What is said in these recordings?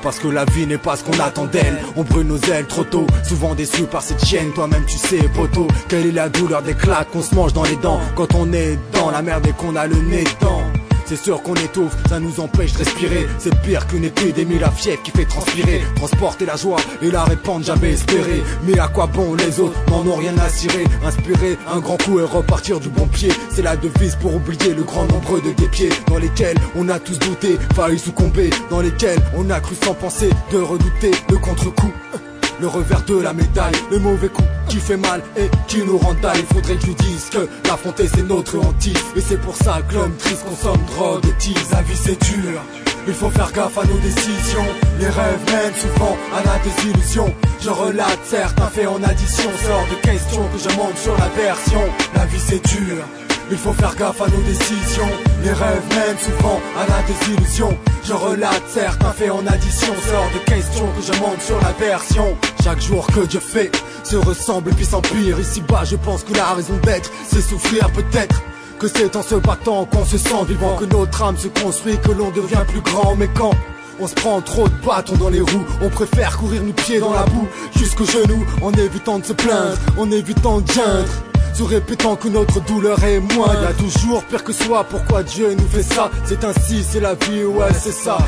parce que la vie n'est pas ce qu'on attend d'elle. On brûle nos ailes trop tôt, souvent déçus par cette chienne. Toi-même tu sais poto, quelle est la douleur des claques qu'on se mange dans les dents quand on est dans la merde et qu'on a le nez dedans. C'est sûr qu'on étouffe, ça nous empêche de respirer. C'est pire qu'une épidémie, la fièvre qui fait transpirer. Transporter la joie et la répandre, jamais espéré. Mais à quoi bon les autres n'en ont rien à cirer. Inspirer un grand coup et repartir du bon pied, c'est la devise pour oublier le grand nombre de guépiers dans lesquels on a tous douté, failli succomber. Dans lesquels on a cru sans penser de redouter le contre-coup. Le revers de la médaille, le mauvais coup qui fait mal et qui nous rend dalle. Il faudrait que je lui dise que l'affronter c'est notre hantise. Et c'est pour ça que l'homme triste consomme drogue et tease. La vie c'est dur, il faut faire gaffe à nos décisions. Les rêves mènent souvent à la désillusion. Je relate certains faits en addition. Sort de question que je monte sur la version. La vie c'est dur, il faut faire gaffe à nos décisions. Les rêves mènent souvent à la désillusion. Je relate certains faits en addition. Sort de question que je monte sur la version. Chaque jour que Dieu fait se ressemble et puis s'empire. Ici-bas je pense que la raison d'être c'est souffrir peut-être. Que c'est en se battant qu'on se sent vivant, que notre âme se construit, que l'on devient plus grand. Mais quand on se prend trop de bâtons dans les roues, on préfère courir nu pieds dans la boue jusqu'aux genoux, en évitant de se plaindre, en évitant de geindre, se répétant que notre douleur est moindre. Y'a toujours pire que soi, pourquoi Dieu nous fait ça? C'est ainsi, c'est la vie, ouais c'est ça.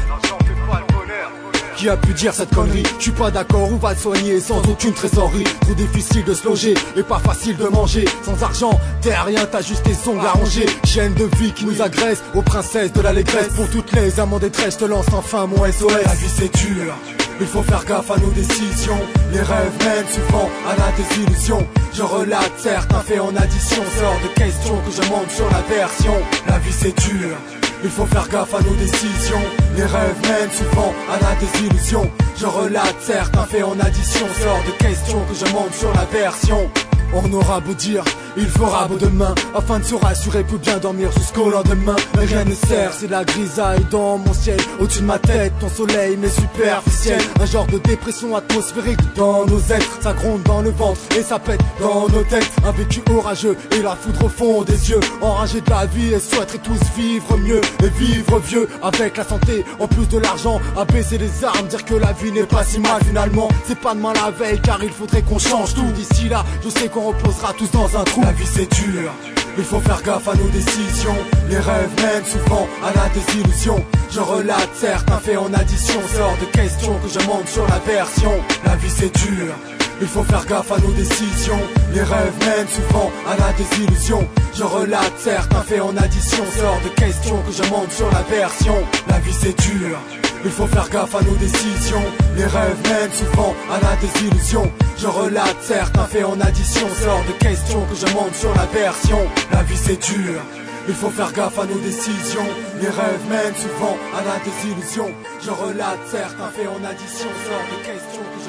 Qui a pu dire cette connerie? Je suis pas d'accord, on va le soigner sans aucune trésorerie. Trop difficile de se loger et pas facile de manger. Sans argent, t'as rien, t'as juste tes ongles à ranger. Chaîne de vie qui nous agresse, aux princesses de l'allégresse. Pour toutes les amants détresse, je te lance enfin mon SOS. La vie c'est dur, il faut faire gaffe à nos décisions. Les rêves mènent souvent à la désillusion. Je relate certains faits en addition. Sort de question que je monte sur la version. La vie c'est dur, il faut faire gaffe à nos décisions. Les rêves mènent souvent à la désillusion. Je relate certains faits en addition. Sort de question que je monte sur la version. On aura beau dire, il fera beau demain, afin de se rassurer pour bien dormir jusqu'au lendemain. Mais rien ne sert, c'est la grisaille dans mon ciel. Au-dessus de ma tête, ton soleil m'est superficiel. Un genre de dépression atmosphérique dans nos êtres. Ça gronde dans le ventre et ça pète dans nos têtes. Un vécu orageux et la foudre au fond des yeux. Enragés de la vie et souhaiteraient tous vivre mieux et vivre vieux. Avec la santé, en plus de l'argent, à baisser les armes, dire que la vie n'est pas si mal finalement. C'est pas demain la veille car il faudrait qu'on change tout. D'ici là, je sais qu'on reposera tous dans un trou. La vie c'est dur, il faut faire gaffe à nos décisions. Les rêves mènent souvent à la désillusion. Je relate certains faits en addition. Sort de question que je monte sur la version. La vie c'est dur, il faut faire gaffe à nos décisions. Les rêves mènent souvent à la désillusion. Je relate certains faits en addition. Sort de question que je monte sur la version. La vie c'est dur, il faut faire gaffe à nos décisions. Les rêves mènent souvent à la désillusion. Je relate certains faits en addition. Sort de question que je monte sur la version. La vie c'est dur, il faut faire gaffe à nos décisions. Les rêves mènent souvent à la désillusion. Je relate certains faits en addition. Sort de question que je